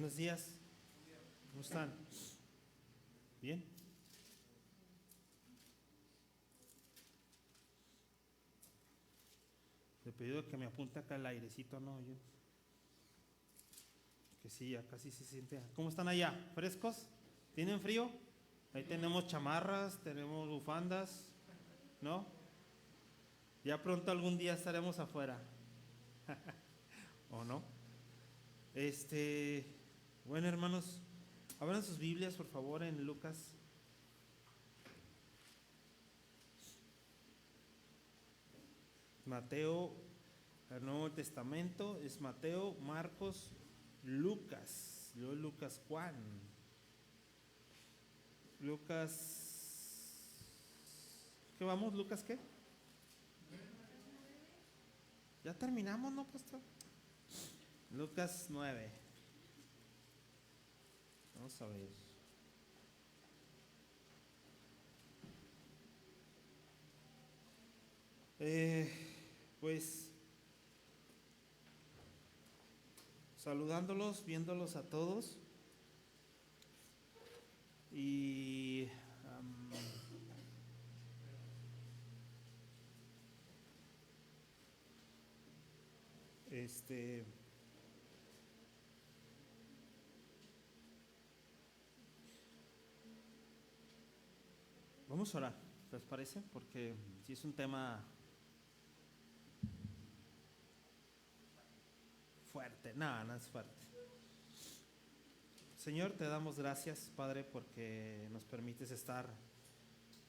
Buenos días. ¿Cómo están? ¿Bien? Le he pedido que me apunte acá el airecito, no, yo. Que sí, ya casi se siente. ¿Cómo están allá? ¿Frescos? ¿Tienen frío? Ahí tenemos chamarras, tenemos bufandas, ¿no? Ya pronto algún día estaremos afuera. ¿O no? Bueno, hermanos, abran sus Biblias, por favor, en Lucas. Mateo, el Nuevo Testamento es Mateo, Marcos, Lucas. Luego Lucas, Juan. Lucas. ¿Qué vamos? ¿Lucas qué? Ya terminamos, ¿no, pastor? Lucas 9. Vamos a ver. Pues saludándolos, viéndolos a todos. Y vamos a orar, ¿les parece? Porque si es un tema fuerte, no es fuerte. Señor, te damos gracias, Padre, porque nos permites estar,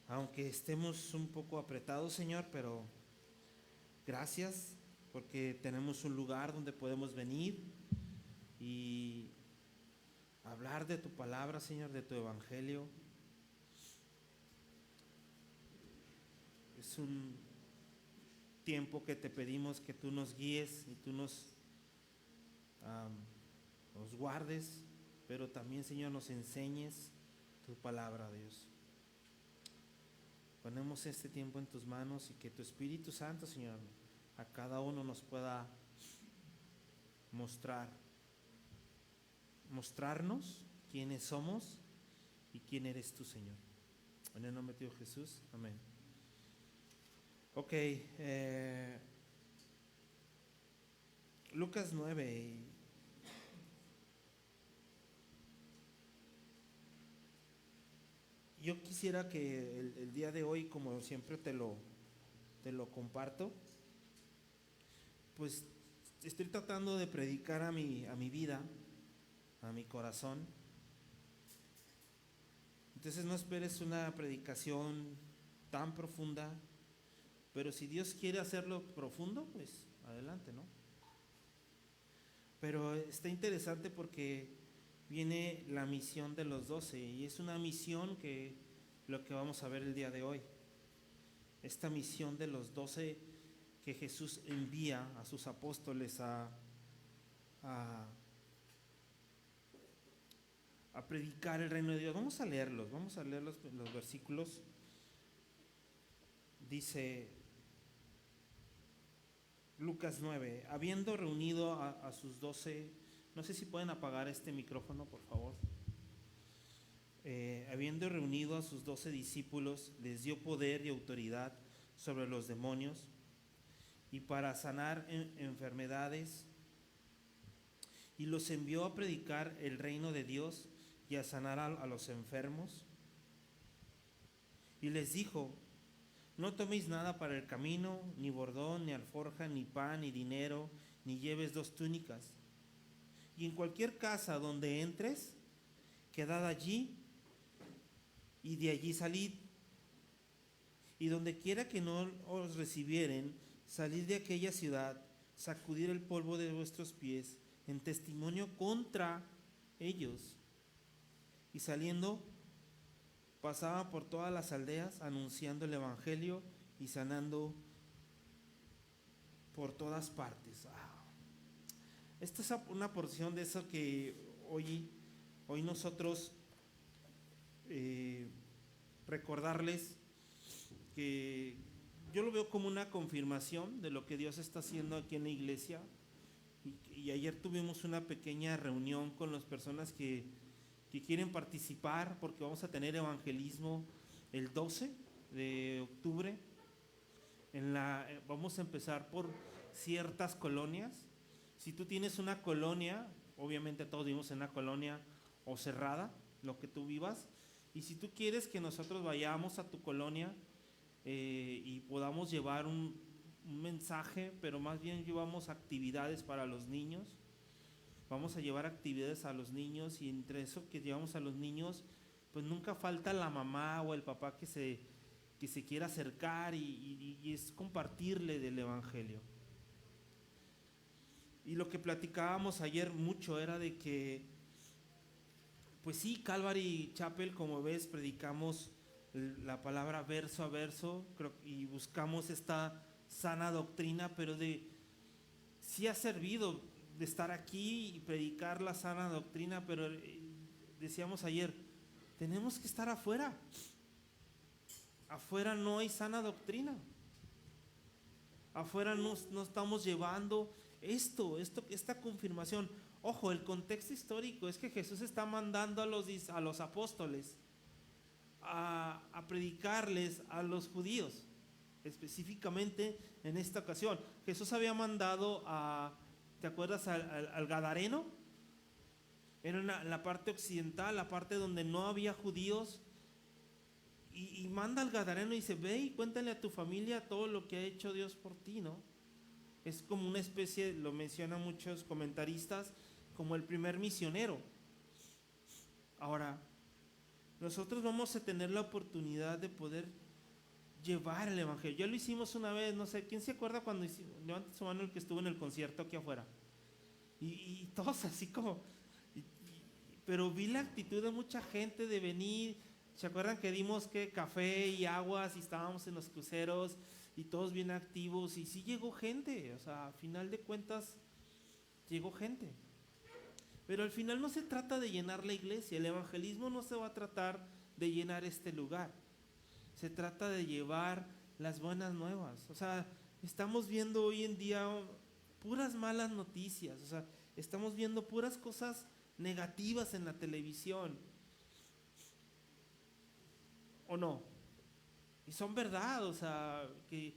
aunque estemos un poco apretados, Señor, pero gracias porque tenemos un lugar donde podemos venir y hablar de tu palabra, Señor, de tu evangelio. Es un tiempo que te pedimos que tú nos guíes y tú nos guardes, pero también, Señor, nos enseñes tu palabra, Dios. Ponemos este tiempo en tus manos y que tu Espíritu Santo, Señor, a cada uno nos pueda mostrarnos quiénes somos y quién eres tú, Señor. En el nombre de Dios Jesús, amén. Ok, Lucas 9. Yo quisiera que el día de hoy, como siempre te lo comparto, pues estoy tratando de predicar a mi vida, a mi corazón. Entonces no esperes una predicación tan profunda, pero si Dios quiere hacerlo profundo, pues adelante, ¿no? Pero está interesante porque viene la misión de los 12 y es una misión que lo que vamos a ver el día de hoy. Esta misión de los 12 que Jesús envía a sus apóstoles a predicar el reino de Dios. Vamos a leerlos los versículos. Dice Lucas 9, habiendo reunido a sus 12, no sé si pueden apagar este micrófono, por favor. Habiendo reunido a sus 12 discípulos, les dio poder y autoridad sobre los demonios y para sanar enfermedades, y los envió a predicar el reino de Dios y a sanar a los enfermos. Y les dijo: no toméis nada para el camino, ni bordón, ni alforja, ni pan, ni dinero, ni lleves 2 túnicas. Y en cualquier casa donde entres, quedad allí, y de allí salid. Y donde quiera que no os recibieren, salid de aquella ciudad, sacudir el polvo de vuestros pies en testimonio contra ellos. Y saliendo, pasaba por todas las aldeas anunciando el evangelio y sanando por todas partes. Esta es una porción de eso que hoy nosotros recordarles que yo lo veo como una confirmación de lo que Dios está haciendo aquí en la iglesia, Y ayer tuvimos una pequeña reunión con las personas que quieren participar, porque vamos a tener evangelismo el 12 de octubre. Vamos a empezar por ciertas colonias. Si tú tienes una colonia, obviamente todos vivimos en una colonia o cerrada, lo que tú vivas, y si tú quieres que nosotros vayamos a tu colonia y podamos llevar un mensaje, pero más bien llevamos actividades para los niños, vamos a llevar actividades a los niños, y entre eso que llevamos a los niños, pues nunca falta la mamá o el papá que se quiera acercar y es compartirle del evangelio. Y lo que platicábamos ayer mucho era de que, pues sí, Calvary Chapel, como ves, predicamos la palabra verso a verso, y buscamos esta sana doctrina, pero sí ha servido de estar aquí y predicar la sana doctrina, pero decíamos ayer, tenemos que estar afuera. Afuera no hay sana doctrina. Afuera no estamos llevando esta confirmación. Ojo, el contexto histórico es que Jesús está mandando a los apóstoles a predicarles a los judíos, específicamente en esta ocasión. Jesús había mandado ¿te acuerdas? Al Gadareno. Era la parte occidental, la parte donde no había judíos. Y manda al Gadareno y dice, ve y cuéntale a tu familia todo lo que ha hecho Dios por ti, ¿no? Es como una especie, lo mencionan muchos comentaristas, como el primer misionero. Ahora, nosotros vamos a tener la oportunidad de poder llevar el evangelio. Ya lo hicimos una vez, no sé, ¿quién se acuerda cuando levanta su mano el que estuvo en el concierto aquí afuera? Y todos así como, pero vi la actitud de mucha gente de venir. ¿Se acuerdan que dimos café y aguas y estábamos en los cruceros y todos bien activos? Y sí llegó gente, o sea, a final de cuentas llegó gente. Pero al final no se trata de llenar la iglesia, el evangelismo no se va a tratar de llenar este lugar. Se trata de llevar las buenas nuevas. O sea, estamos viendo hoy en día puras malas noticias, o sea, estamos viendo puras cosas negativas en la televisión. ¿O no? Y son verdad, o sea, que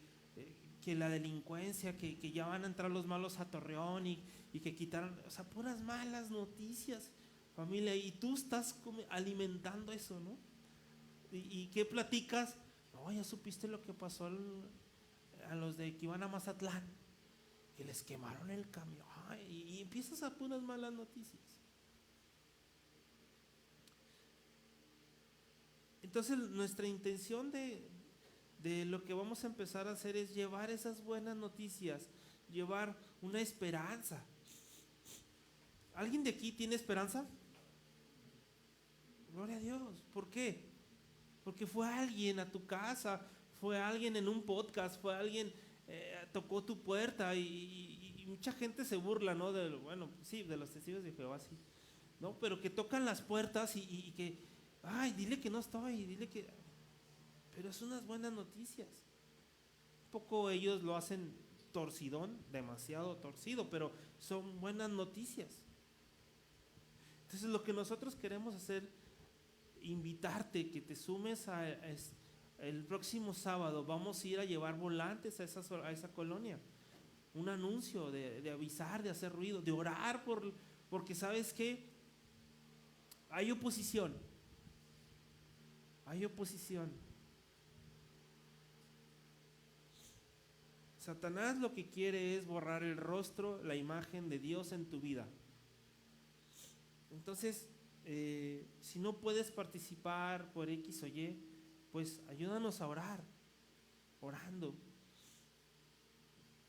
la delincuencia, que ya van a entrar los malos a Torreón y que quitaron, o sea, puras malas noticias, familia, y tú estás alimentando eso, ¿no? ¿Y qué platicas? No, ya supiste lo que pasó a los de que iban a Mazatlán, que les quemaron el camión, y empiezas a puras malas noticias. Entonces nuestra intención de lo que vamos a empezar a hacer es llevar esas buenas noticias, llevar una esperanza. ¿Alguien de aquí tiene esperanza? Gloria a Dios. ¿Por qué? Porque fue alguien a tu casa, fue alguien en un podcast, fue alguien tocó tu puerta y mucha gente se burla, ¿no? Bueno, sí, de los testigos de Jehová, sí, ¿no? Pero que tocan las puertas y que, ay, dile que no estoy, dile que... Pero son unas buenas noticias. Un poco ellos lo hacen torcidón, demasiado torcido, pero son buenas noticias. Entonces lo que nosotros queremos hacer, invitarte que te sumes el próximo sábado. Vamos a ir a llevar volantes a esa colonia, un anuncio de avisar, de hacer ruido, de orar porque sabes que hay oposición. Satanás lo que quiere es borrar el rostro, la imagen de Dios en tu vida. Entonces, si no puedes participar por X o Y, pues ayúdanos a orar, orando,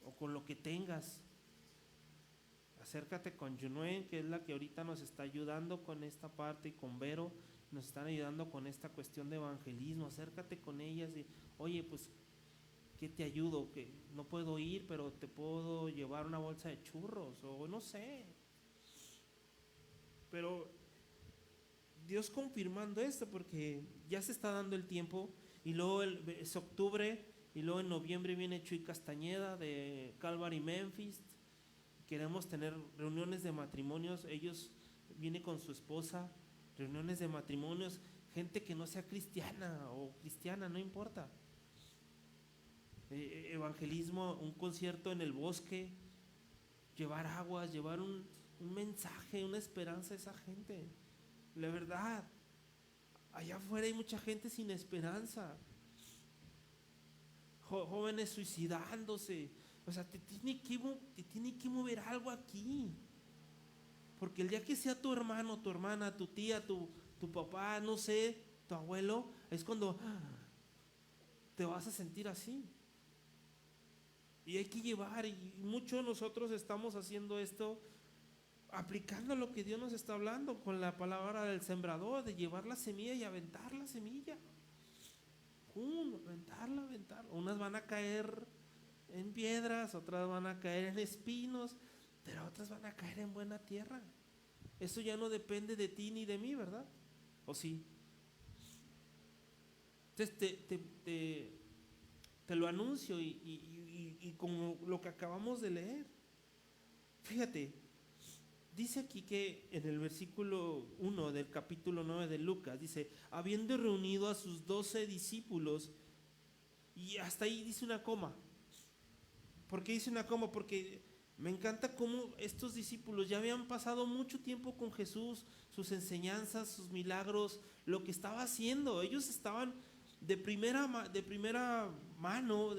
o con lo que tengas. Acércate con Junuen, que es la que ahorita nos está ayudando con esta parte, y con Vero, nos están ayudando con esta cuestión de evangelismo. Acércate con ellas y, oye, pues, ¿qué te ayudo? Que no puedo ir, pero te puedo llevar una bolsa de churros, o no sé. Pero Dios confirmando esto, porque ya se está dando el tiempo, y luego es octubre, y luego en noviembre viene Chuy Castañeda de Calvary Memphis. queremos tener reuniones de matrimonios, ellos vienen con su esposa, reuniones de matrimonios, gente que no sea cristiana o cristiana, no importa. Evangelismo, un concierto en el bosque, llevar aguas, llevar un mensaje, una esperanza a esa gente. La verdad, allá afuera hay mucha gente sin esperanza, jóvenes suicidándose. O sea, te tiene que mover algo aquí, porque el día que sea tu hermano, tu hermana, tu tía, tu papá, no sé, tu abuelo, es cuando te vas a sentir así. Y hay que llevar, y muchos de nosotros estamos haciendo esto, aplicando lo que Dios nos está hablando con la palabra del sembrador, de llevar la semilla y aventar la semilla. Aventarla. Unas van a caer en piedras, otras van a caer en espinos, pero otras van a caer en buena tierra. Eso ya no depende de ti ni de mí, ¿verdad? ¿O sí? Entonces te lo anuncio y como lo que acabamos de leer. Fíjate, dice aquí que en el versículo 1 del capítulo 9 de Lucas, dice, habiendo reunido a sus 12 discípulos, y hasta ahí dice una coma. ¿Por qué dice una coma? Porque me encanta cómo estos discípulos ya habían pasado mucho tiempo con Jesús, sus enseñanzas, sus milagros, lo que estaba haciendo. Ellos estaban de primera mano,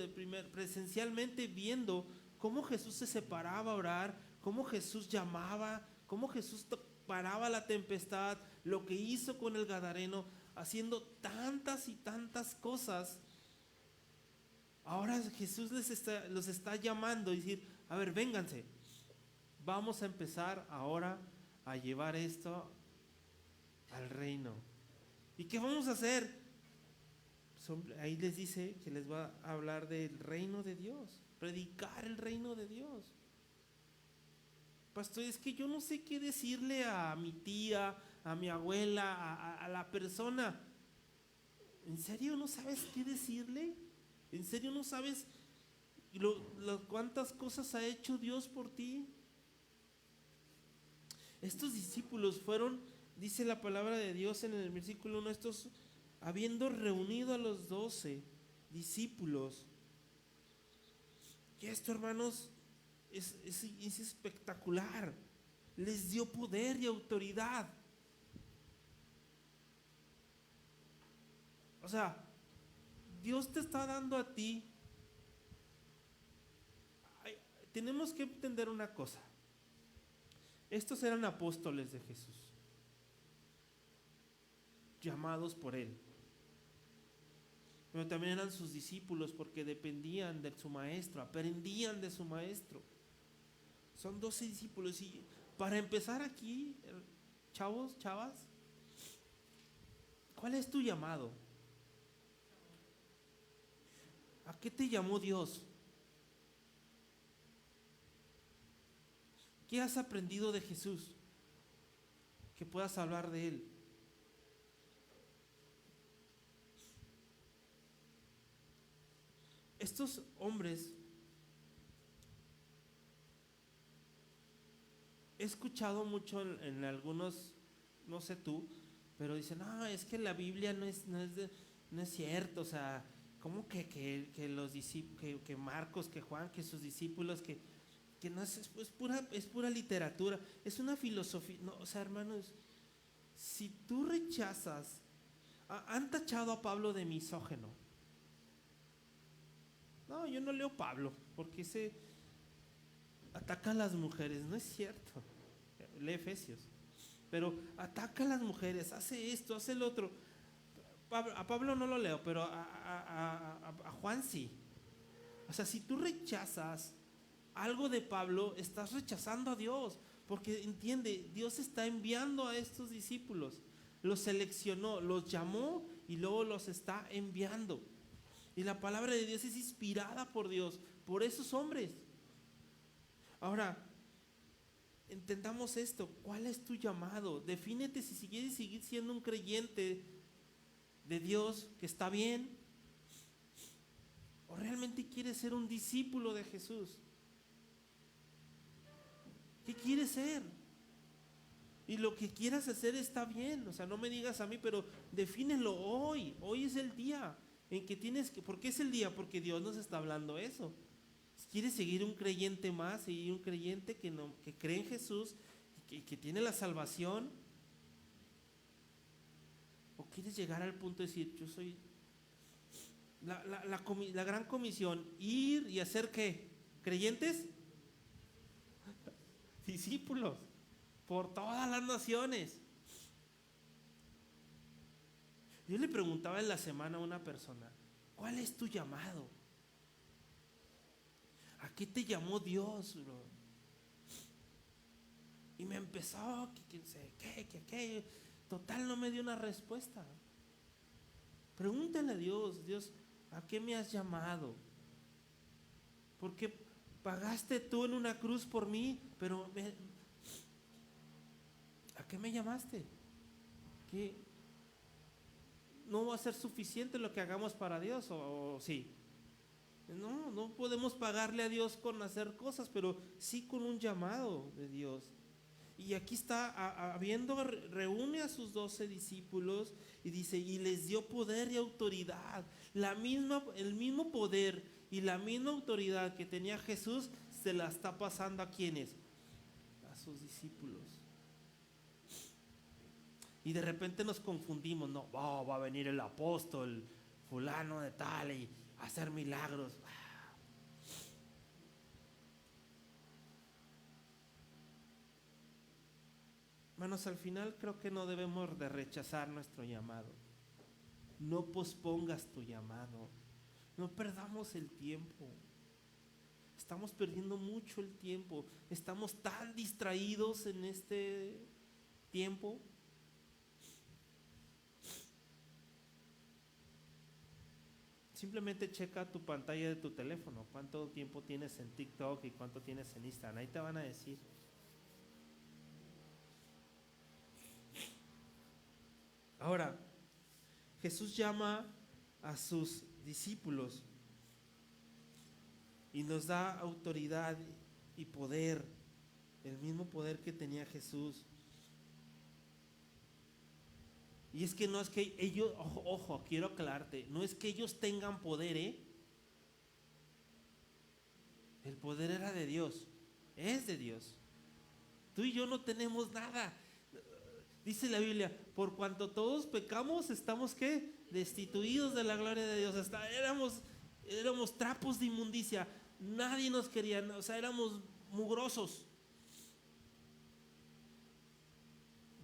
presencialmente viendo cómo Jesús se separaba a orar, cómo Jesús llamaba, cómo Jesús paraba la tempestad, lo que hizo con el Gadareno, haciendo tantas y tantas cosas. Ahora Jesús los está llamando y decir, a ver, vénganse, vamos a empezar ahora a llevar esto al reino. ¿Y qué vamos a hacer? Ahí les dice que les va a hablar del reino de Dios, predicar el reino de Dios. Pastor, es que yo no sé qué decirle a mi tía, a mi abuela, a la persona. ¿En serio no sabes qué decirle? ¿En serio no sabes cuántas cosas ha hecho Dios por ti? Estos discípulos fueron, dice la palabra de Dios en el versículo 1, habiendo reunido a los 12 discípulos. Y esto, hermanos, es espectacular. Les dio poder y autoridad. O sea, Dios te está dando a ti. Tenemos que entender una cosa. Estos eran apóstoles de Jesús, llamados por Él. Pero también eran sus discípulos porque dependían de su maestro, aprendían de su maestro. Son 12 discípulos. Y para empezar aquí, chavos, chavas, ¿cuál es tu llamado? ¿A qué te llamó Dios? ¿Qué has aprendido de Jesús? Que puedas hablar de Él. Estos hombres, he escuchado mucho en algunos, no sé tú, pero dicen, no, es que la Biblia no es cierto. O sea, ¿cómo que los discípulos, que Marcos, que Juan, que sus discípulos, que no es pura literatura, es una filosofía? No, o sea, hermanos, si tú rechazas, han tachado a Pablo de misógino. No, yo no leo Pablo porque se ataca a las mujeres. No es cierto. Lee Efesios. Pero ataca a las mujeres, hace esto, hace el otro. A Pablo no lo leo, pero a Juan sí. O sea, si tú rechazas algo de Pablo, estás rechazando a Dios. Porque entiende, Dios está enviando a estos discípulos. Los seleccionó, los llamó y luego los está enviando. Y la palabra de Dios es inspirada por Dios, por esos hombres. Ahora, entendamos esto. ¿Cuál es tu llamado? Defínete si quieres seguir siendo un creyente de Dios, que está bien, o realmente quieres ser un discípulo de Jesús. ¿Qué quieres ser? Y lo que quieras hacer está bien. O sea, no me digas a mí, pero defínelo hoy. Hoy es el día en que tienes que... ¿Por qué es el día? Porque Dios nos está hablando eso. ¿Quieres seguir un creyente más? Y un creyente que cree en Jesús y que tiene la salvación. ¿O quieres llegar al punto de decir, yo soy... La gran comisión, ir y hacer ¿qué? ¿Creyentes? Discípulos por todas las naciones. Yo le preguntaba en la semana a una persona, ¿cuál es tu llamado? ¿A qué te llamó Dios, bro? Y me empezó, ¿qué? Total, no me dio una respuesta. Pregúntale a Dios, Dios, ¿a qué me has llamado? Porque pagaste tú en una cruz por mí, pero ¿a qué me llamaste? ¿Qué? ¿No va a ser suficiente lo que hagamos para Dios o sí? No podemos pagarle a Dios con hacer cosas, pero sí con un llamado de Dios. Y aquí está, reúne a sus 12 discípulos y dice, y les dio poder y autoridad. El mismo poder y la misma autoridad que tenía Jesús se la está pasando ¿a quiénes? A sus discípulos. Y de repente nos confundimos, no, va a venir el apóstol fulano de tal y hacer milagros. Hermanos, al final creo que no debemos de rechazar nuestro llamado. No pospongas tu llamado. No perdamos el tiempo. Estamos perdiendo mucho el tiempo. Estamos tan distraídos en este tiempo. Simplemente checa tu pantalla de tu teléfono. ¿Cuánto tiempo tienes en TikTok y cuánto tienes en Instagram? Ahí te van a decir. Ahora, Jesús llama a sus discípulos y nos da autoridad y poder, el mismo poder que tenía Jesús. Y es que no es que ellos, ojo, quiero aclararte, no es que ellos tengan poder, el poder era de Dios, es de Dios. Tú y yo no tenemos nada. Dice la Biblia, por cuanto todos pecamos, estamos ¿qué? Destituidos de la gloria de Dios. Hasta éramos trapos de inmundicia. Nadie nos quería, o sea, éramos mugrosos.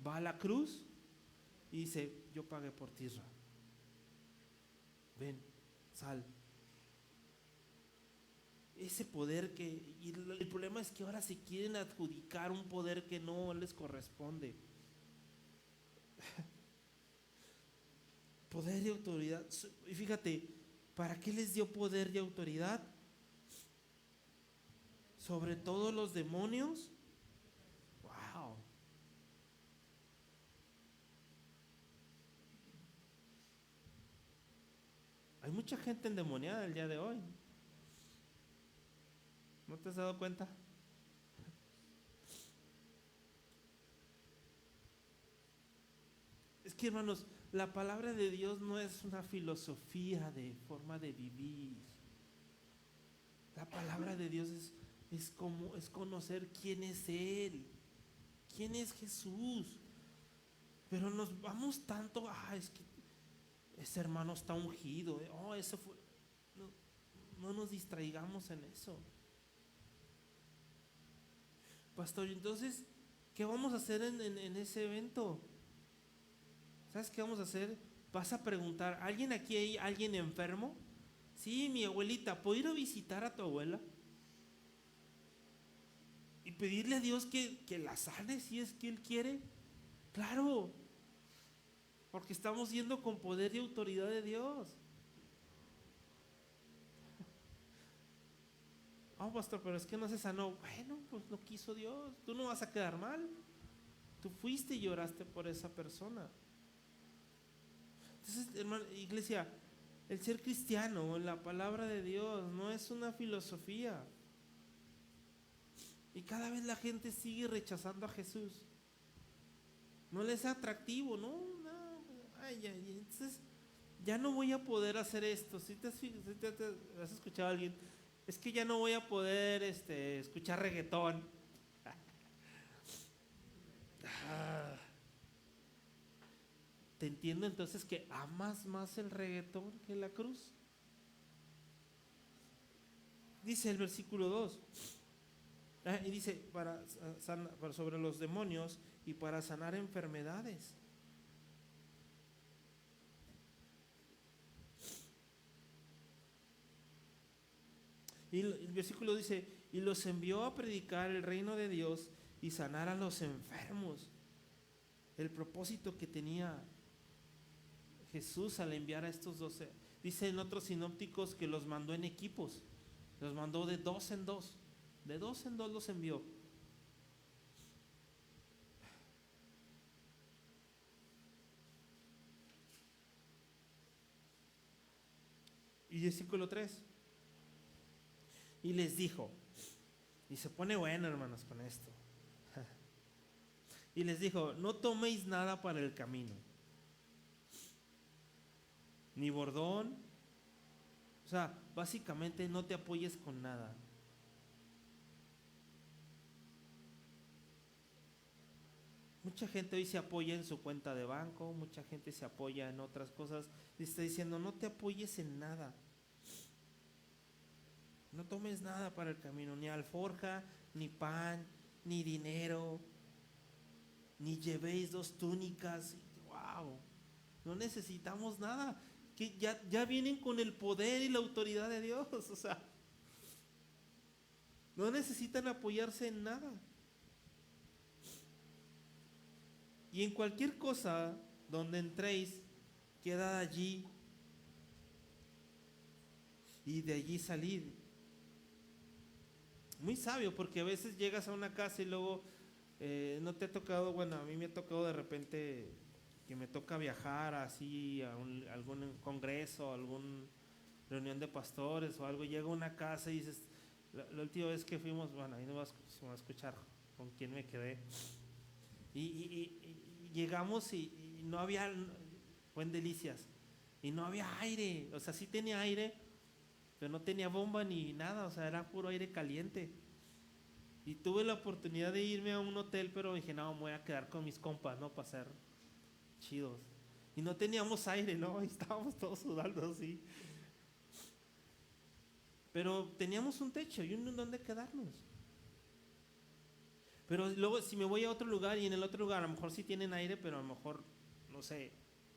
Va a la cruz y dice, yo pagué por ti, Israel. Ven, sal. Ese poder y el problema es que ahora se quieren adjudicar un poder que no les corresponde. Poder y autoridad. Y fíjate, ¿para qué les dio poder y autoridad? Sobre todos los demonios. Wow. Hay mucha gente endemoniada el día de hoy. ¿No te has dado cuenta? Es que, hermanos, la palabra de Dios no es una filosofía de forma de vivir. La palabra de Dios es conocer quién es Él, quién es Jesús. Pero nos vamos tanto, es que ese hermano está ungido, eso fue. No nos distraigamos en eso. Pastor, entonces, ¿qué vamos a hacer en ese evento? ¿Sabes qué vamos a hacer? Vas a preguntar, ¿alguien aquí hay alguien enfermo? Sí, mi abuelita, ¿puedo ir a visitar a tu abuela? Y pedirle a Dios que la sane si es que Él quiere. Claro, porque estamos yendo con poder y autoridad de Dios. Pastor, pero es que no se sanó. Bueno, pues no quiso Dios. Tú no vas a quedar mal. Tú fuiste y lloraste por esa persona. Entonces, hermano, iglesia, el ser cristiano, la palabra de Dios, no es una filosofía. Y cada vez la gente sigue rechazando a Jesús. No les es atractivo, no, entonces ya no voy a poder hacer esto. Si te has escuchado a alguien, es que ya no voy a poder escuchar reggaetón. Te entiendo entonces que amas más el reggaetón que la cruz. Dice el versículo 2. Y dice, para sobre los demonios y para sanar enfermedades. Y el versículo dice, y los envió a predicar el reino de Dios y sanar a los enfermos. El propósito que tenía Jesús al enviar a estos 12. Dice en otros sinópticos que los mandó en equipos. Los mandó de 2 en 2. De 2 en 2 los envió. Y versículo 3. Y les dijo, y se pone bueno, hermanos, con esto. Y les dijo, no toméis nada para el camino, ni bordón. O sea, básicamente no te apoyes con nada. Mucha gente hoy se apoya en su cuenta de banco, mucha gente se apoya en otras cosas. Y está diciendo, no te apoyes en nada. No tomes nada para el camino, ni alforja, ni pan, ni dinero, ni llevéis 2 túnicas. ¡Wow! No necesitamos nada. Que ya vienen con el poder y la autoridad de Dios. O sea, no necesitan apoyarse en nada. Y en cualquier cosa donde entréis, quedad allí y de allí salid. Muy sabio, porque a veces llegas a una casa y luego no te ha tocado, bueno, a mí me ha tocado de repente que me toca viajar así a algún congreso, alguna reunión de pastores o algo, llego a una casa y dices, la última vez que fuimos, bueno, ahí no vas a escuchar con quién me quedé, y llegamos y no había, fue en Delicias, y no había aire, o sea, sí tenía aire, pero no tenía bomba ni nada, o sea, era puro aire caliente. Y tuve la oportunidad de irme a un hotel, pero dije, no, me voy a quedar con mis compas, ¿no? Para ser chidos. Y no teníamos aire, ¿no? Y estábamos todos sudando así. Pero teníamos un techo y un donde quedarnos. Pero luego, si me voy a otro lugar y en el otro lugar a lo mejor sí tienen aire, pero a lo mejor, no sé,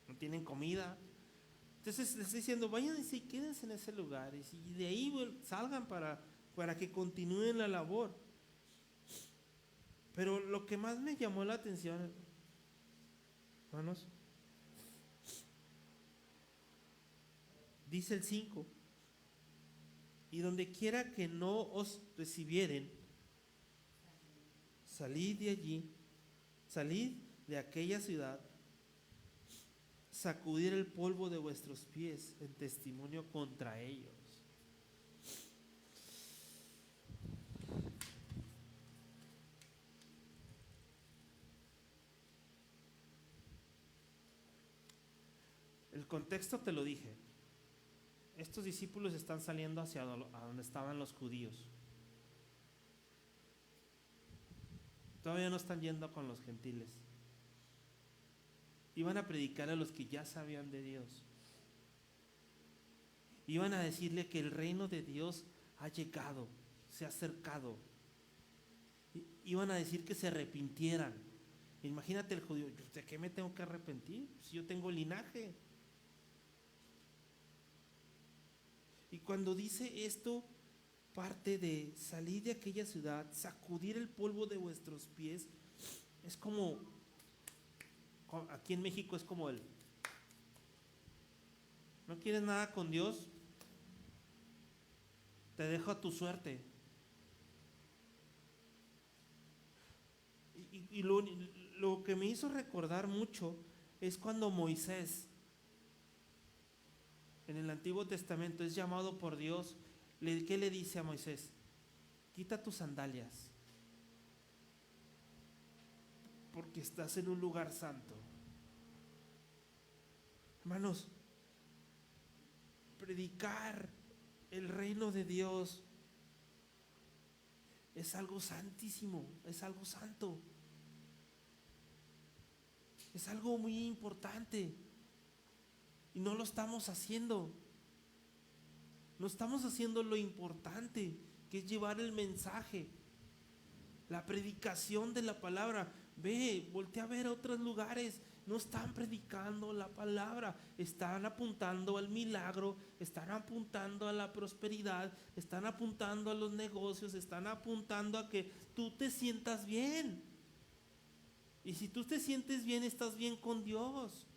no tienen comida. Entonces les estoy diciendo, vayan y quédense en ese lugar. Y de ahí salgan para que continúen la labor. Pero lo que más me llamó la atención, hermanos, dice el 5, y donde quiera que no os recibieren, salid de allí, salid de aquella ciudad, sacudir el polvo de vuestros pies en testimonio contra ellos. El contexto te lo dije. Estos discípulos están saliendo hacia donde estaban los judíos. Todavía no están yendo con los gentiles. Iban a predicar a los que ya sabían de Dios. Iban a decirle que el reino de Dios ha llegado, se ha acercado. Iban a decir que se arrepintieran. Imagínate el judío, ¿de qué me tengo que arrepentir? Si yo tengo linaje. Y cuando dice esto, parte de salir de aquella ciudad, sacudir el polvo de vuestros pies, es como, aquí en México es como ¿no quieres nada con Dios? Te dejo a tu suerte. Y lo que me hizo recordar mucho es cuando Moisés, en el Antiguo Testamento, es llamado por Dios. ¿Qué le dice a Moisés? Quita tus sandalias, porque estás en un lugar santo. Hermanos, predicar el reino de Dios es algo santísimo, es algo santo, es algo muy importante y no lo estamos haciendo. No estamos haciendo lo importante, que es llevar el mensaje, la predicación de la palabra. Ve, voltea a ver a otros lugares, no están predicando la palabra, están apuntando al milagro, están apuntando a la prosperidad, están apuntando a los negocios, están apuntando a que tú te sientas bien. Y si tú te sientes bien, estás bien con Dios.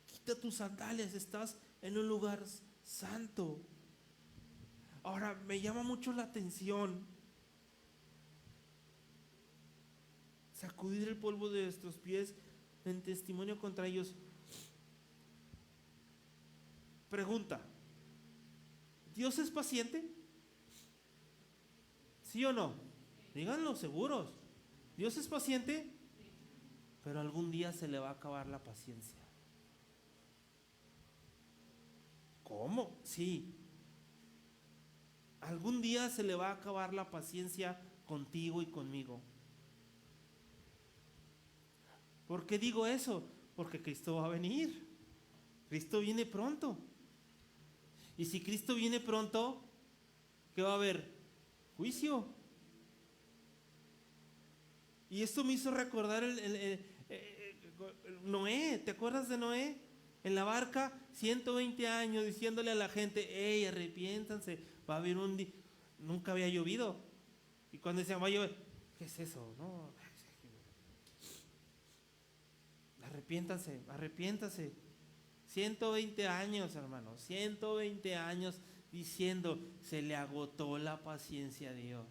Quita tus sandalias, estás en un lugar santo. Ahora, me llama mucho la atención sacudir el polvo de nuestros pies en testimonio contra ellos. Pregunta: ¿Dios es paciente? ¿Sí o no? Díganlo seguros. ¿Dios es paciente? Pero algún día se le va a acabar la paciencia. ¿Cómo? Sí. Algún día se le va a acabar la paciencia contigo y conmigo. ¿Por qué digo eso? Porque Cristo va a venir. Cristo viene pronto. Y si Cristo viene pronto, ¿qué va a haber? Juicio. Y esto me hizo recordar Noé. ¿Te acuerdas de Noé? En la barca, 120 años diciéndole a la gente: hey, arrepiéntanse, va a haber un día. Nunca había llovido. Y cuando decían va a llover, ¿qué es eso? No. Arrepiéntanse, arrepiéntanse. 120 años, hermanos, 120 años diciendo, se le agotó la paciencia a Dios.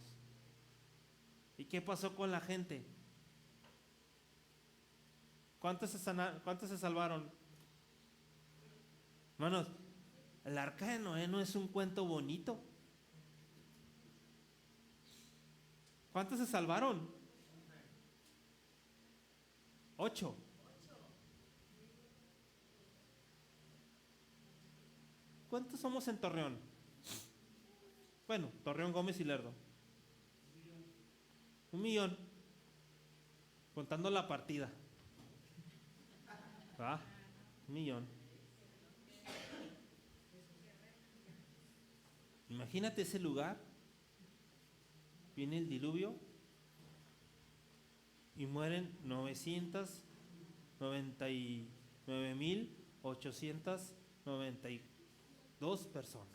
¿Y qué pasó con la gente? ¿Cuántos se salvaron? Hermanos, el arca de Noé no es un cuento bonito. ¿Cuántos se salvaron? 8. ¿Cuántos somos en Torreón? Bueno, Torreón, Gómez y Lerdo. 1,000,000. Contando la partida. 1,000,000. Imagínate ese lugar. Viene el diluvio y mueren 999,892 personas.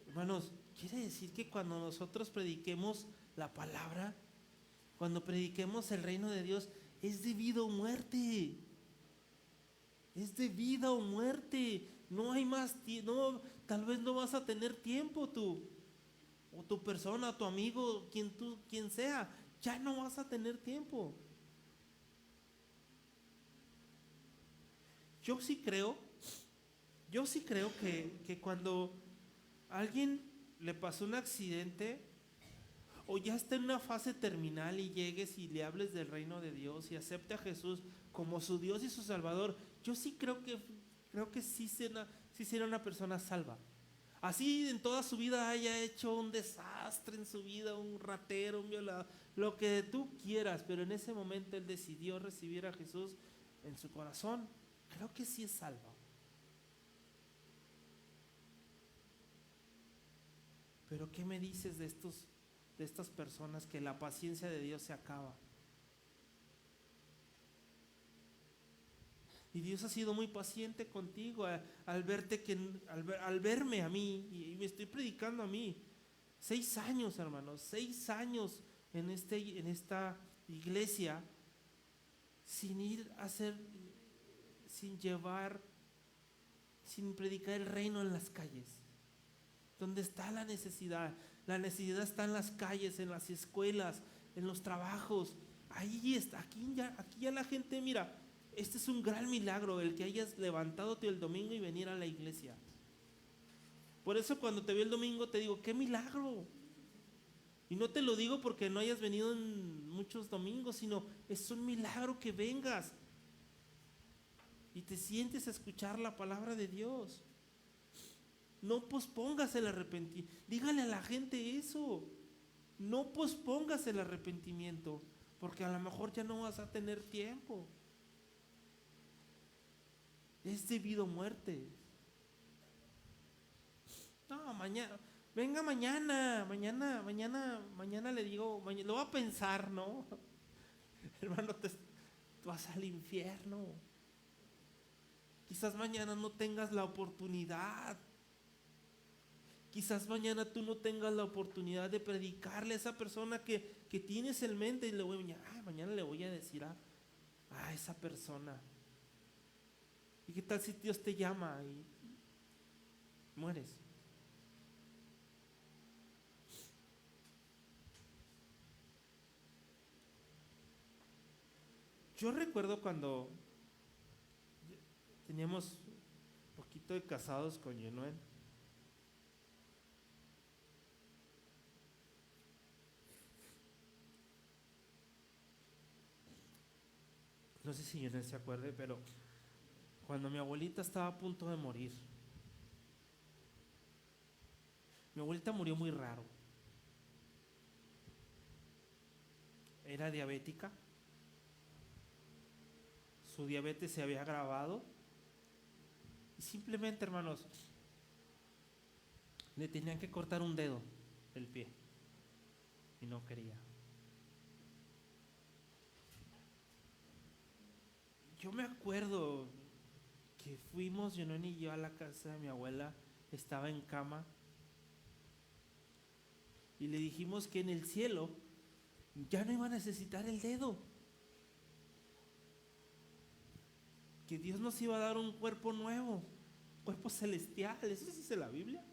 Hermanos, quiere decir que cuando nosotros prediquemos la palabra, cuando prediquemos el reino de Dios, es de vida o muerte. Es de vida o muerte. No hay más tiempo. Tal vez no vas a tener tiempo tú, o tu persona, tu amigo, quien sea. Ya no vas a tener tiempo. Yo sí creo que cuando a alguien le pasó un accidente o ya está en una fase terminal y llegues y le hables del reino de Dios y acepte a Jesús como su Dios y su Salvador, yo sí creo que sí será una persona salva. Así en toda su vida haya hecho un desastre en su vida, un ratero, un violador, lo que tú quieras, pero en ese momento él decidió recibir a Jesús en su corazón. Creo que sí es salvo. Pero ¿qué me dices de estas personas que la paciencia de Dios se acaba? Y Dios ha sido muy paciente contigo al verme a mí, y me estoy predicando a mí. 6 años, hermanos, 6 años en esta iglesia, sin predicar el reino en las calles. Donde está la necesidad está en las calles, en las escuelas, en los trabajos. Ahí está, aquí ya la gente, mira, este es un gran milagro, el que hayas levantado el domingo y venir a la iglesia. Por eso cuando te veo el domingo te digo, ¡qué milagro! Y no te lo digo porque no hayas venido en muchos domingos, sino es un milagro que vengas y te sientes a escuchar la palabra de Dios. No pospongas el arrepentimiento. Dígale a la gente eso. No pospongas el arrepentimiento, porque a lo mejor ya no vas a tener tiempo. Es debido a muerte. No, mañana, venga mañana le digo, lo voy a pensar, ¿no? Hermano, tú vas al infierno. Quizás mañana no tengas la oportunidad. Quizás mañana tú no tengas la oportunidad de predicarle a esa persona que tienes en mente y mañana le voy a decir a esa persona. ¿Y qué tal si Dios te llama y mueres? Yo recuerdo cuando teníamos un poquito de casados con Yenuel. No sé si Yenuel se acuerde, pero cuando mi abuelita estaba a punto de morir, mi abuelita murió muy raro. Era diabética. Su diabetes se había agravado. Y simplemente, hermanos, le tenían que cortar un dedo del pie. Y no quería. Yo me acuerdo que fuimos, Jonón y yo, a la casa de mi abuela. Estaba en cama. Y le dijimos que en el cielo ya no iba a necesitar el dedo. Que Dios nos iba a dar un cuerpo nuevo, cuerpo celestial. ¿Eso dice la Biblia?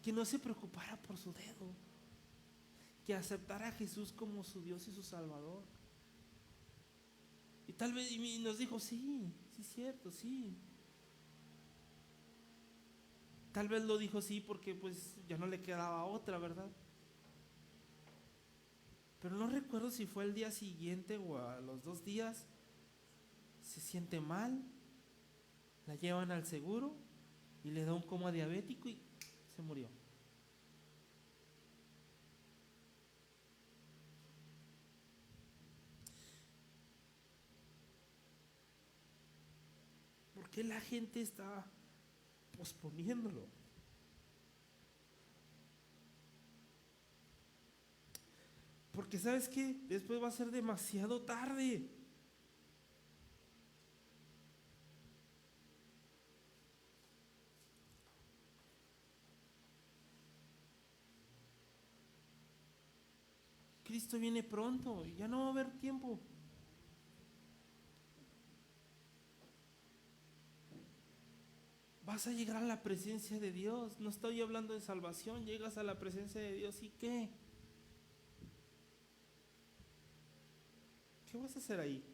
Que no se preocupara por su dedo, que aceptara a Jesús como su Dios y su Salvador. Y tal vez y nos dijo, sí, es cierto, sí. Tal vez lo dijo sí porque pues ya no le quedaba otra, ¿verdad? Pero no recuerdo si fue el día siguiente o a los 2 días. Se siente mal, la llevan al seguro y le da un coma diabético y se murió. ¿Por qué la gente está posponiéndolo? Porque ¿sabes qué? Después va a ser demasiado tarde. Cristo viene pronto y ya no va a haber tiempo. Vas a llegar a la presencia de Dios. No estoy hablando de salvación. Llegas a la presencia de Dios y ¿qué? ¿Qué vas a hacer ahí?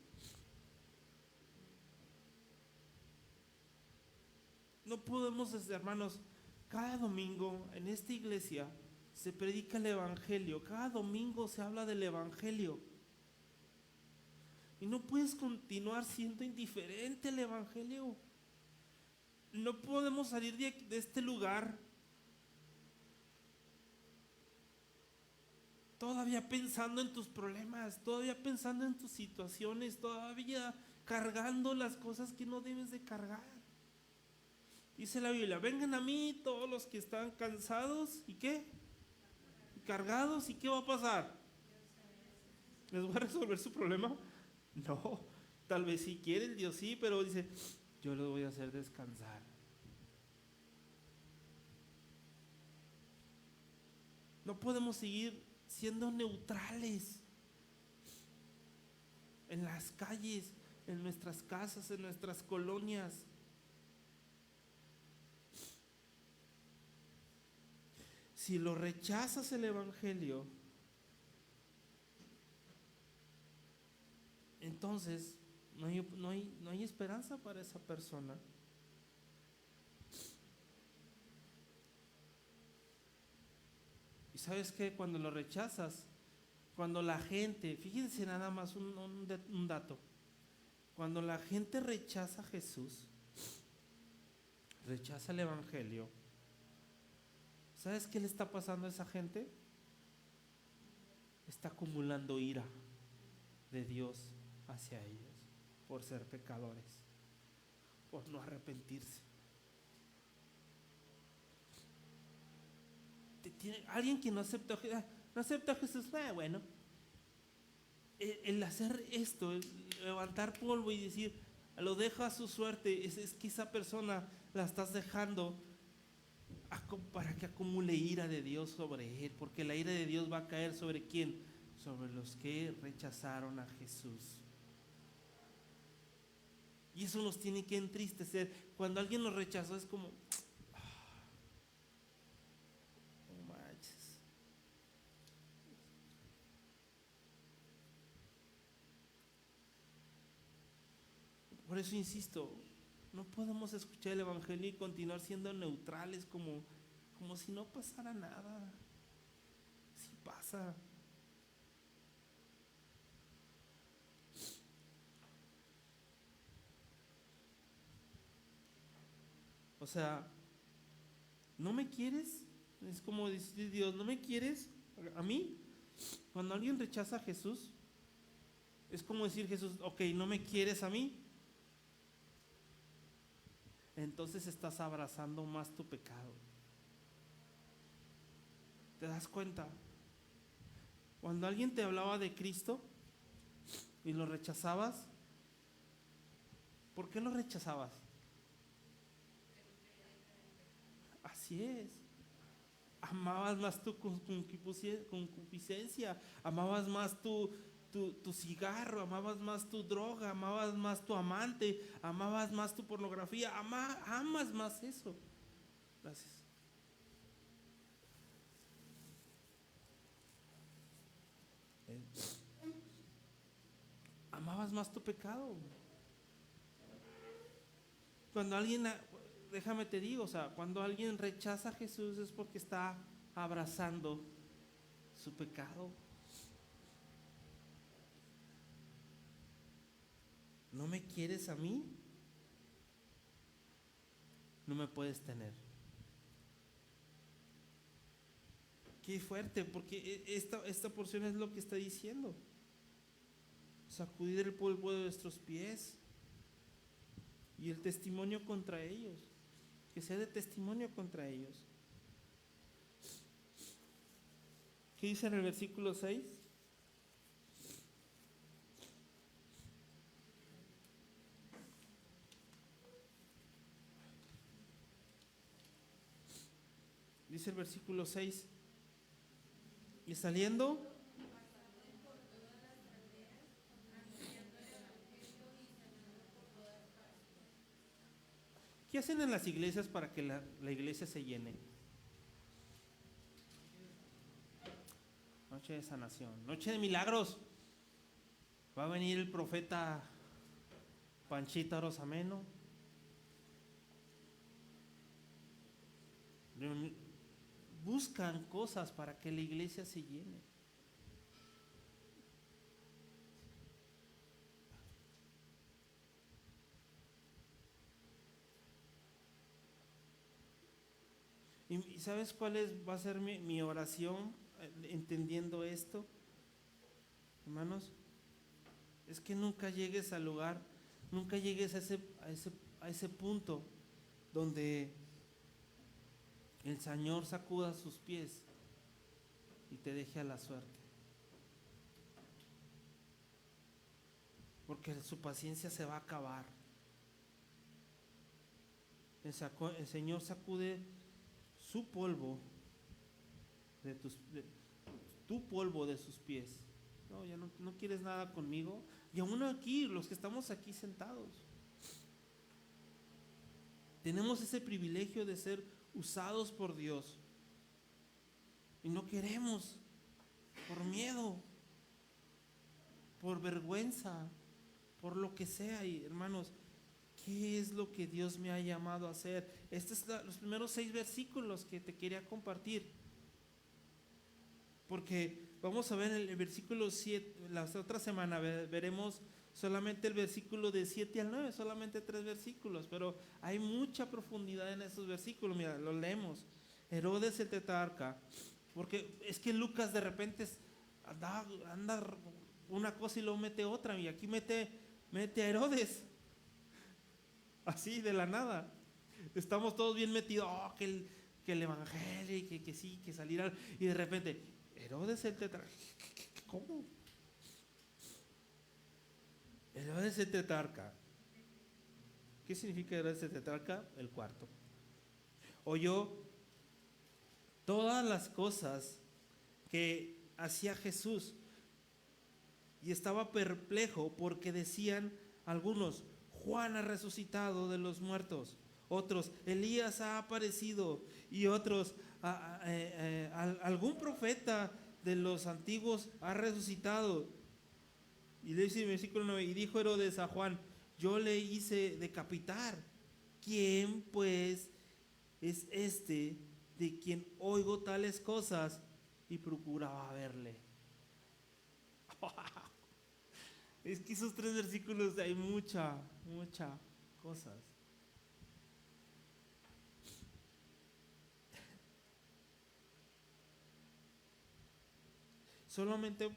No podemos, hermanos, cada domingo en esta iglesia se predica el Evangelio. Cada domingo se habla del Evangelio. Y no puedes continuar siendo indiferente al Evangelio. No podemos salir de este lugar todavía pensando en tus problemas, todavía pensando en tus situaciones, todavía cargando las cosas que no debes de cargar. Dice la Biblia, vengan a mí todos los que están cansados y ¿qué? Y cargados, ¿y qué va a pasar? ¿Les voy a resolver su problema? No, tal vez si quiere el Dios sí, pero dice, yo los voy a hacer descansar. No podemos seguir siendo neutrales en las calles, en nuestras casas, en nuestras colonias. Si lo rechazas el Evangelio, entonces no hay esperanza para esa persona. Y sabes que cuando lo rechazas, cuando la gente, fíjense nada más un dato, cuando la gente rechaza a Jesús, rechaza el Evangelio, ¿sabes qué le está pasando a esa gente? Está acumulando ira de Dios hacia ellos por ser pecadores, por no arrepentirse. Alguien que no acepta a Jesús, bueno, el hacer esto, el levantar polvo y decir, lo deja a su suerte, es que esa persona la estás dejando para que acumule ira de Dios sobre él, porque la ira de Dios va a caer sobre ¿quién? Sobre los que rechazaron a Jesús. Y eso nos tiene que entristecer. Cuando alguien nos rechazó es como, no manches. Por eso insisto, no podemos escuchar el Evangelio y continuar siendo neutrales como si no pasara nada. Sí pasa. O sea, ¿no me quieres? Es como decir Dios, ¿no me quieres a mí? Cuando alguien rechaza a Jesús, es como decir Jesús, ok, ¿no me quieres a mí? Entonces estás abrazando más tu pecado. ¿Te das cuenta? Cuando alguien te hablaba de Cristo y lo rechazabas, ¿por qué lo rechazabas? Así es. Amabas más tu concupiscencia, amabas más tu cigarro, amabas más tu droga, amabas más tu amante, amabas más tu pornografía, amas más eso. Gracias. Amabas más tu pecado. Cuando alguien, déjame te digo, o sea, cuando alguien rechaza a Jesús es porque está abrazando su pecado. ¿No me quieres a mí? No me puedes tener. Qué fuerte, porque esta porción es lo que está diciendo. Sacudir el polvo de nuestros pies y el testimonio contra ellos, que sea de testimonio contra ellos. ¿Qué dice en el versículo 6? Dice el versículo 6, y saliendo, ¿qué hacen en las iglesias para que la iglesia se llene? Noche de sanación, noche de milagros. Va a venir el profeta Panchita Rosameno. Buscan cosas para que la iglesia se llene. ¿Y sabes cuál va a ser mi oración entendiendo esto? Hermanos, es que nunca llegues al lugar, nunca llegues a ese punto donde el Señor sacuda sus pies y te deje a la suerte. Porque su paciencia se va a acabar. El Señor sacude su polvo tu polvo de sus pies. No, ya no quieres nada conmigo. Y aún aquí, los que estamos aquí sentados, tenemos ese privilegio de ser usados por Dios. Y no queremos, por miedo, por vergüenza, por lo que sea. Y hermanos, ¿qué es lo que Dios me ha llamado a hacer? Estos son los primeros 6 versículos que te quería compartir. Porque vamos a ver el versículo 7, la otra semana veremos solamente el versículo de 7 al 9, solamente 3 versículos, pero hay mucha profundidad en esos versículos. Mira, lo leemos. Herodes el tetrarca, porque es que Lucas de repente anda una cosa y luego mete otra, y aquí mete a Herodes, así de la nada. Estamos todos bien metidos, que el evangelio, y que sí, que salir, y de repente, Herodes el tetrarca, ¿cómo? Herodes el tetrarca. ¿Qué significa Herodes el tetrarca? El cuarto. Oyó todas las cosas que hacía Jesús y estaba perplejo porque decían algunos, Juan ha resucitado de los muertos, otros, Elías ha aparecido, y otros, algún profeta de los antiguos ha resucitado. Y le dice en el versículo 9, y dijo Herodes a Juan, yo le hice decapitar. ¿Quién pues es este de quien oigo tales cosas? Y procuraba verle. Es que esos 3 versículos hay mucha cosas. Solamente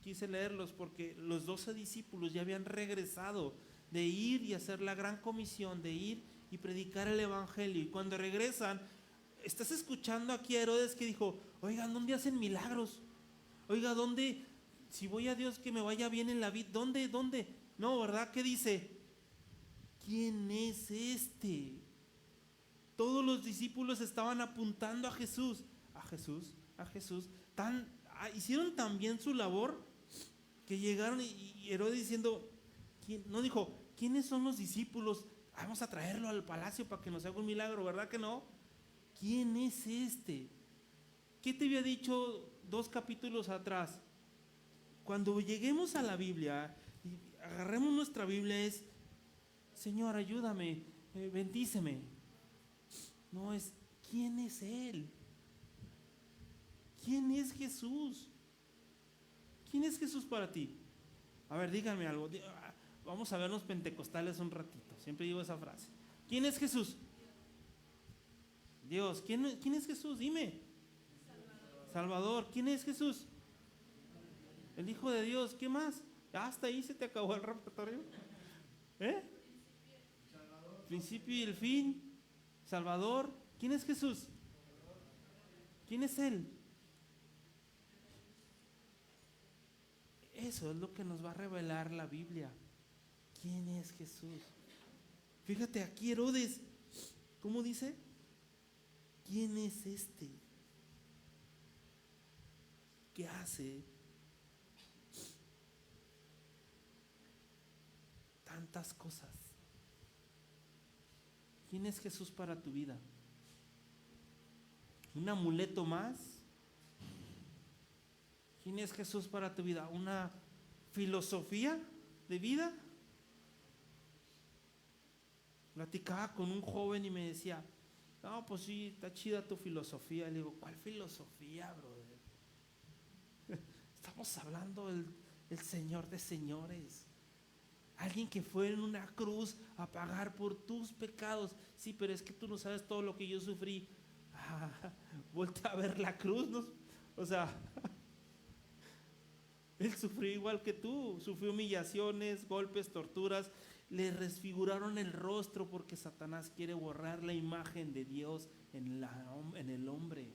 quise leerlos porque los 12 discípulos ya habían regresado de ir y hacer la gran comisión, de ir y predicar el evangelio. Y cuando regresan, estás escuchando aquí a Herodes que dijo, oigan, ¿dónde hacen milagros? Oiga, ¿dónde? Si voy a Dios que me vaya bien en la vida, ¿dónde? No, ¿verdad? ¿Qué dice? ¿Quién es este? Todos los discípulos estaban apuntando a Jesús. Hicieron tan bien su labor que llegaron y Herodes diciendo, no dijo, ¿quiénes son los discípulos? Vamos a traerlo al palacio para que nos haga un milagro, ¿verdad que no? ¿Quién es este? ¿Qué te había dicho 2 capítulos atrás? Cuando lleguemos a la Biblia y agarremos nuestra Biblia es, Señor, ayúdame, bendíceme. No, es, ¿quién es Él? ¿Quién es Jesús? ¿Quién es Jesús para ti? A ver, díganme algo. Vamos a vernos pentecostales un ratito. Siempre digo esa frase. ¿Quién es Jesús? Dios. ¿Quién es Jesús? Dime. Salvador. ¿Quién es Jesús? El Hijo de Dios. ¿Qué más? Hasta ahí se te acabó el repertorio. Principio y el fin. Salvador. ¿Quién es Jesús? ¿Quién es Él? Eso es lo que nos va a revelar la Biblia. ¿Quién es Jesús? Fíjate aquí Herodes, ¿cómo dice? ¿Quién es este que hace tantas cosas? ¿Quién es Jesús para tu vida? ¿Un amuleto más? ¿Quién es Jesús para tu vida? ¿Una filosofía de vida? Platicaba con un joven y me decía, no, pues sí, está chida tu filosofía. Le digo, ¿cuál filosofía, brother? Estamos hablando del Señor de señores. Alguien que fue en una cruz a pagar por tus pecados. Sí, pero es que tú no sabes todo lo que yo sufrí. Vuelta a ver la cruz, ¿no? O sea, Él sufrió igual que tú. Sufrió humillaciones, golpes, torturas. Le desfiguraron el rostro porque Satanás quiere borrar la imagen de Dios en el hombre.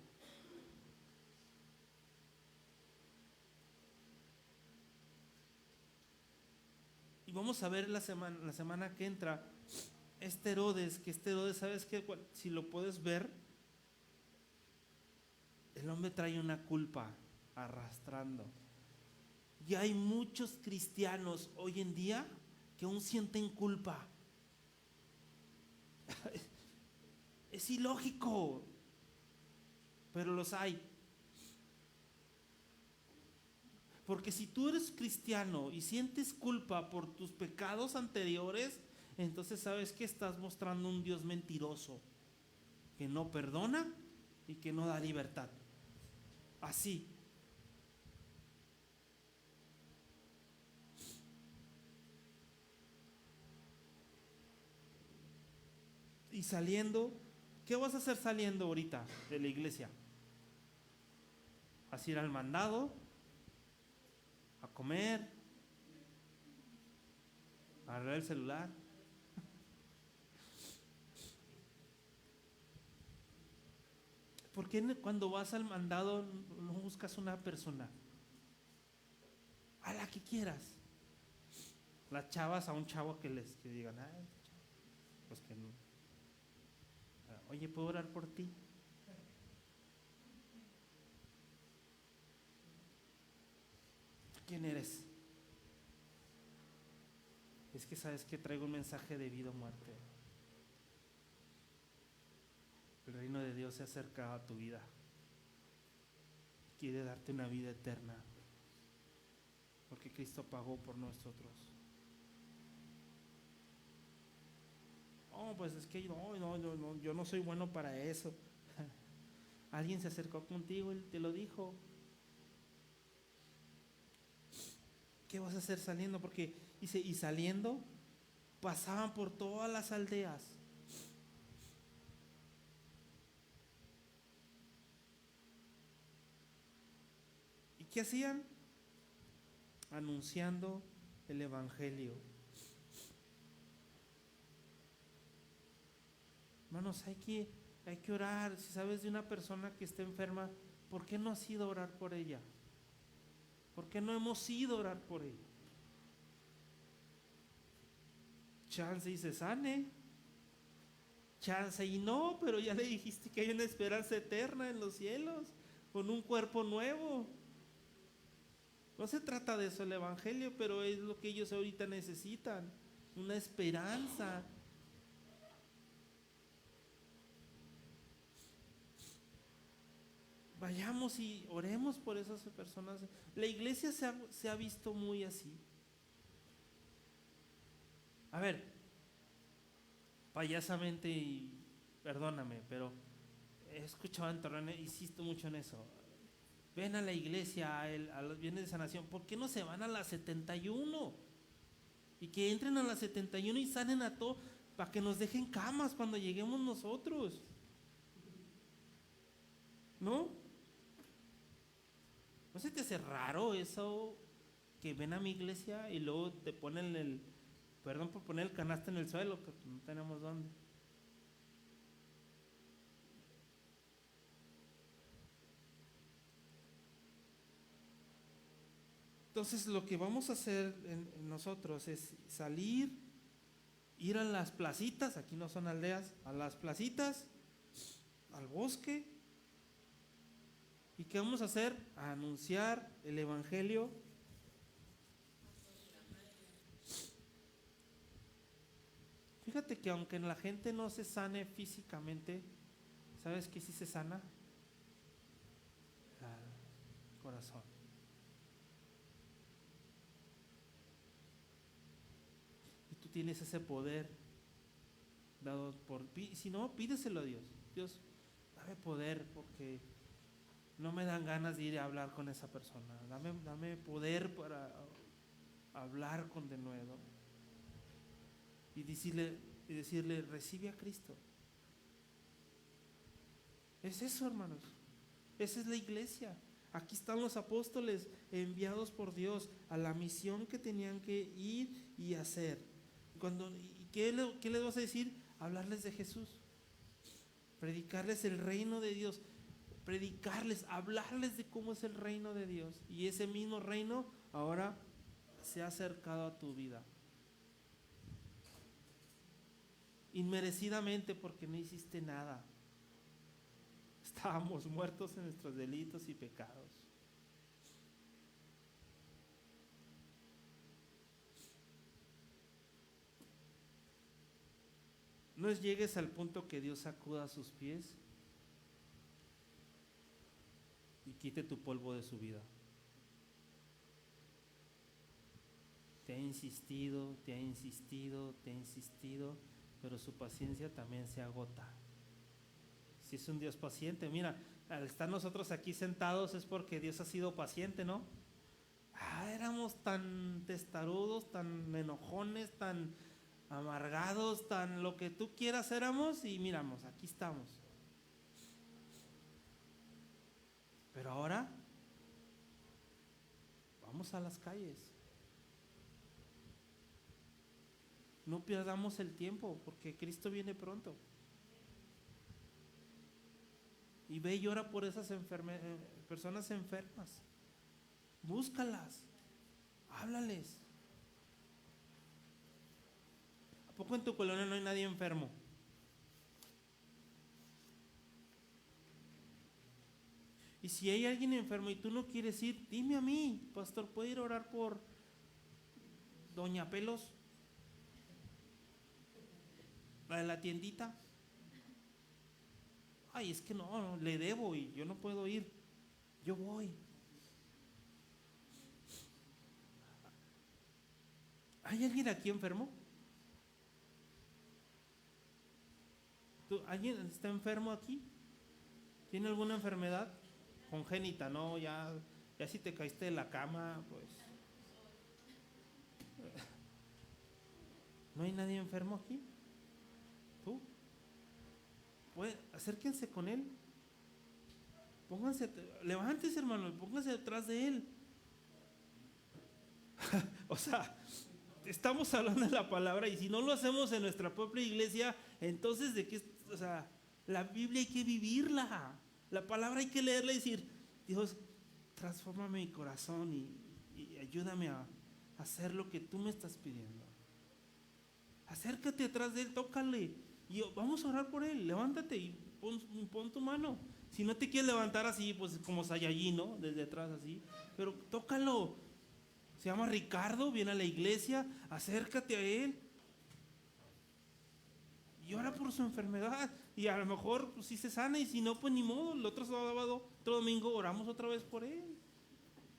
Y vamos a ver la semana que entra este Herodes, ¿sabes qué? Si lo puedes ver, el hombre trae una culpa arrastrando. Y hay muchos cristianos hoy en día que aún sienten culpa. Es ilógico, pero los hay. Porque si tú eres cristiano y sientes culpa por tus pecados anteriores, entonces sabes que estás mostrando un Dios mentiroso, que no perdona y que no da libertad. Así, Y saliendo, ¿qué vas a hacer saliendo ahorita de la iglesia? ¿Vas a ir al mandado? ¿A comer? ¿A agarrar el celular? ¿Por qué cuando vas al mandado no buscas una persona? A la que quieras. Las chavas a un chavo que digan, ay, pues que no. Oye, ¿puedo orar por ti? ¿Quién eres? Es que sabes que traigo un mensaje de vida o muerte. El reino de Dios se ha acercado a tu vida. Quiere darte una vida eterna. Porque Cristo pagó por nosotros. Oh, pues es que no, yo no soy bueno para eso. Alguien se acercó contigo y te lo dijo. ¿Qué vas a hacer saliendo? Porque dice, y saliendo, pasaban por todas las aldeas. ¿Y qué hacían? Anunciando el evangelio. Hermanos, hay que orar. Si sabes de una persona que está enferma, ¿por qué no has ido a orar por ella? ¿Por qué no hemos ido a orar por ella? Chance y se sane. Chance y no, pero ya le dijiste que hay una esperanza eterna en los cielos, con un cuerpo nuevo. No se trata de eso el evangelio, pero es lo que ellos ahorita necesitan, una esperanza. Vayamos y oremos por esas personas. La iglesia se ha visto muy así. A ver, payasamente, y perdóname, pero he escuchado en Torreón, insisto mucho en eso. Ven a la iglesia, a los bienes de sanación. ¿Por qué no se van a las 71? Y que entren a las 71 y sanen a todo, para que nos dejen camas cuando lleguemos nosotros. ¿No? ¿No se te hace raro eso? Que ven a mi iglesia y luego te ponen perdón por poner el canasto en el suelo, que no tenemos dónde. Entonces lo que vamos a hacer en nosotros es salir, ir a las placitas, aquí no son aldeas, a las placitas, al bosque. ¿Y qué vamos a hacer? A anunciar el evangelio. Fíjate que aunque la gente no se sane físicamente, ¿sabes qué sí se sana? El corazón. Y tú tienes ese poder dado por... Si no, pídeselo a Dios. Dios, dame poder porque no me dan ganas de ir a hablar con esa persona. Dame poder para hablar con denuedo. Y decirle, recibe a Cristo. Es eso, hermanos. Esa es la iglesia. Aquí están los apóstoles enviados por Dios a la misión que tenían que ir y hacer. ¿Qué les vas a decir? Hablarles de Jesús. Predicarles el reino de Dios. Hablarles de cómo es el reino de Dios. Y ese mismo reino ahora se ha acercado a tu vida. Inmerecidamente, porque no hiciste nada. Estábamos muertos en nuestros delitos y pecados. No llegues al punto que Dios sacuda sus pies y quite tu polvo de su vida. Te ha insistido, pero su paciencia también se agota. Si es un Dios paciente, mira, al estar nosotros aquí sentados es porque Dios ha sido paciente, ¿no? Éramos tan testarudos, tan enojones, tan amargados, tan lo que tú quieras éramos, y miramos, aquí estamos. Pero ahora vamos a las calles. No perdamos el tiempo, porque Cristo viene pronto. Y ve y ora por esas personas enfermas. Búscalas, háblales. ¿A poco en tu colonia no hay nadie enfermo? Y si hay alguien enfermo y tú no quieres ir, dime a mí, pastor, ¿puedo ir a orar por Doña Pelos? La de la tiendita. Ay, es que no, le debo y yo no puedo ir. Yo voy. ¿Hay alguien aquí enfermo? ¿Alguien está enfermo aquí? ¿Tiene alguna enfermedad congénita? No, ya si te caíste de la cama, pues. ¿No hay nadie enfermo aquí? ¿Tú? Pues, acérquense con él. Levántese, hermano, y pónganse detrás de él. O sea, estamos hablando de la palabra, y si no lo hacemos en nuestra propia iglesia, entonces ¿de qué? O sea, la Biblia hay que vivirla. La palabra hay que leerla y decir, Dios, transfórmame mi corazón y ayúdame a hacer lo que tú me estás pidiendo. Acércate atrás de él, tócale y vamos a orar por él. Levántate y pon tu mano. Si no te quieres levantar así, pues como Saiyajin, ¿no? Desde atrás así, pero tócalo. Se llama Ricardo, viene a la iglesia, acércate a él y ora por su enfermedad. Y a lo mejor pues, sí se sana, y si no, pues ni modo. El otro sábado, otro domingo, oramos otra vez por él.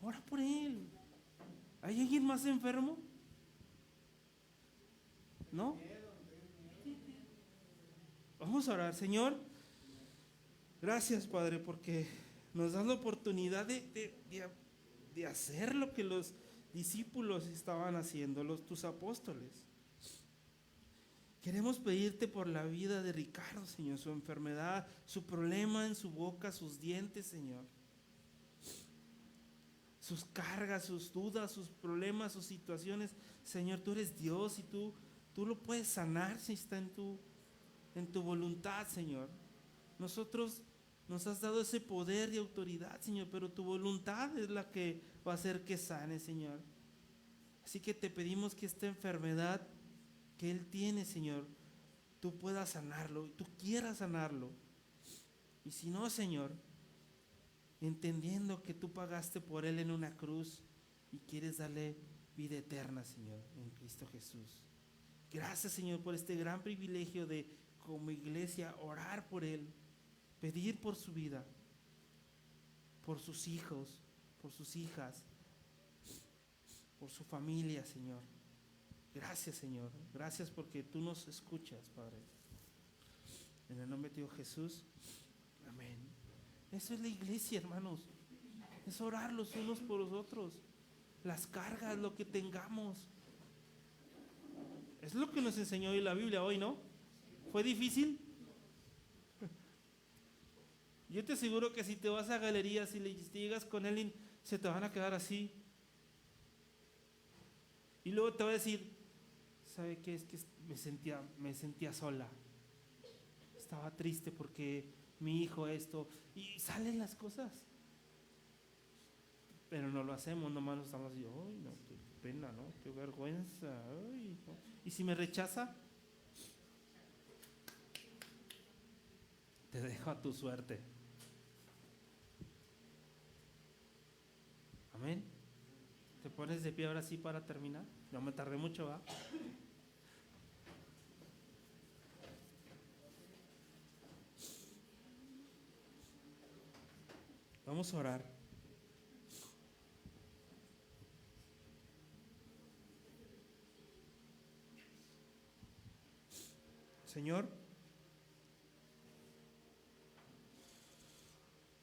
Ora por él. ¿Hay alguien más enfermo? ¿No? Vamos a orar. Señor, gracias, Padre, porque nos das la oportunidad de hacer lo que los discípulos estaban haciendo, tus apóstoles. Queremos pedirte por la vida de Ricardo, Señor, su enfermedad, su problema en su boca, sus dientes, Señor. Sus cargas, sus dudas, sus problemas, sus situaciones. Señor, tú eres Dios y tú lo puedes sanar si está en tu voluntad, Señor. Nosotros nos has dado ese poder y autoridad, Señor, pero tu voluntad es la que va a hacer que sane, Señor. Así que te pedimos que esta enfermedad que él tiene, Señor, tú puedas sanarlo, tú quieras sanarlo. Y si no, Señor, entendiendo que tú pagaste por él en una cruz y quieres darle vida eterna, Señor, en Cristo Jesús. Gracias, Señor, por este gran privilegio de, como iglesia, orar por él, pedir por su vida, por sus hijos, por sus hijas, por su familia, Señor. Gracias, Señor. Gracias porque tú nos escuchas, Padre. En el nombre de Dios Jesús. Amén. Eso es la iglesia, hermanos. Es orar los unos por los otros. Las cargas, lo que tengamos. Es lo que nos enseñó hoy la Biblia hoy, ¿no? ¿Fue difícil? Yo te aseguro que si te vas a galerías y le llegas con él, se te van a quedar así. Y luego te va a decir, ¿sabe qué? Es que me sentía sola. Estaba triste porque mi hijo esto. Y salen las cosas. Pero no lo hacemos, nomás nos estamos así, ay, no, qué pena, ¿no? Qué vergüenza. Ay, no. Y si me rechaza, te dejo a tu suerte. Amén. ¿Te pones de pie ahora sí para terminar? No me tardé mucho, ¿va? Vamos a orar. Señor,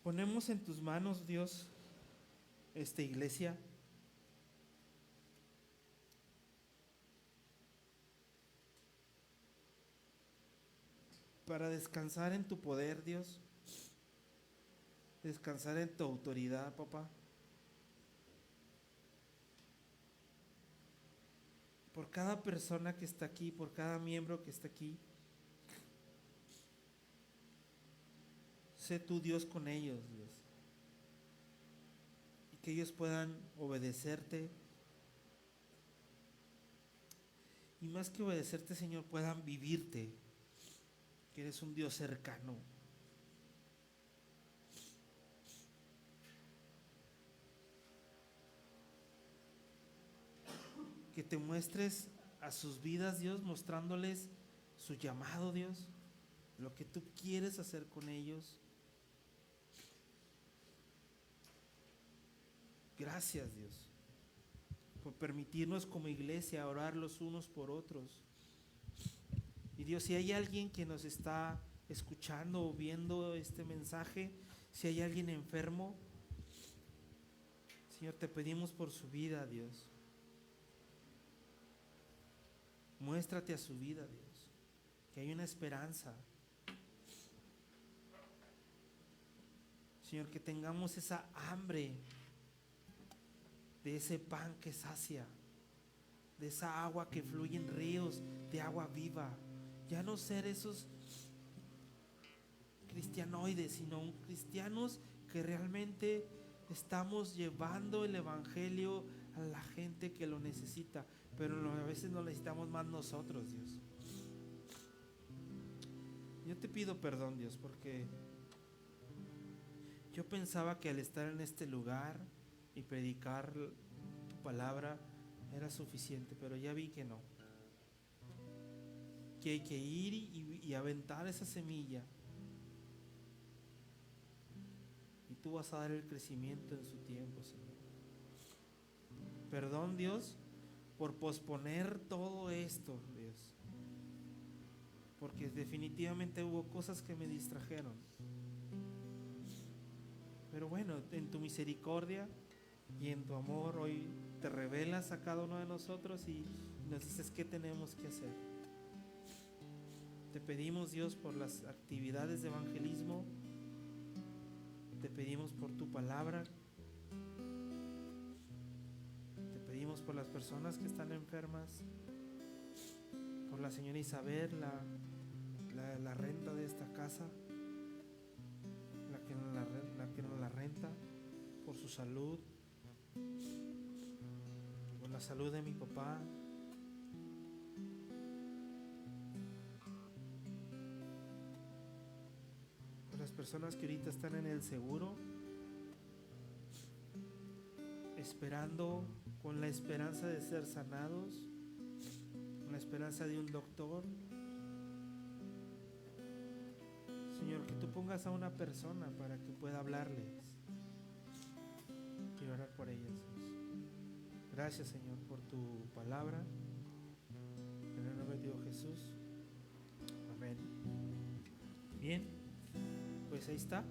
ponemos en tus manos, Dios, esta iglesia. para descansar en tu poder, Dios, descansar en tu autoridad, papá. Por cada persona que está aquí, por cada miembro que está aquí, sé tú Dios con ellos, Dios, y que ellos puedan obedecerte, y más que obedecerte, Señor, puedan vivirte, que eres un Dios cercano. Que te muestres a sus vidas, Dios, mostrándoles su llamado, Dios, lo que tú quieres hacer con ellos. Gracias, Dios, por permitirnos como iglesia orar los unos por otros. Y Dios, si hay alguien que nos está escuchando o viendo este mensaje, si hay alguien enfermo, Señor, te pedimos por su vida, Dios. Muéstrate a su vida, Dios, que hay una esperanza. Señor, que tengamos esa hambre de ese pan que sacia, de esa agua que fluye en ríos de agua viva. Ya no ser esos cristianoides, sino cristianos que realmente estamos llevando el evangelio a la gente que lo necesita, pero a veces lo necesitamos más nosotros, Dios. Yo te pido perdón, Dios, porque yo pensaba que al estar en este lugar y predicar tu palabra era suficiente, pero ya vi que no. Que hay que ir y aventar esa semilla. Y tú vas a dar el crecimiento en su tiempo, Señor. Perdón, Dios, por posponer todo esto, Dios. Porque definitivamente hubo cosas que me distrajeron. Pero bueno, en tu misericordia y en tu amor hoy te revelas a cada uno de nosotros y nos dices qué tenemos que hacer. Te pedimos, Dios, por las actividades de evangelismo. Te pedimos por tu palabra. Te pedimos por las personas que están enfermas. Por la señora Isabel, la renta de esta casa. La que nos la renta. Por su salud. Por la salud de mi papá. Las personas que ahorita están en el seguro, esperando, con la esperanza de ser sanados, con la esperanza de un doctor. Señor, que tú pongas a una persona para que pueda hablarles. Quiero orar por ellas, Dios. Gracias, Señor, por tu palabra. En el nombre de Dios Jesús. Amén. Bien. Pues ahí está.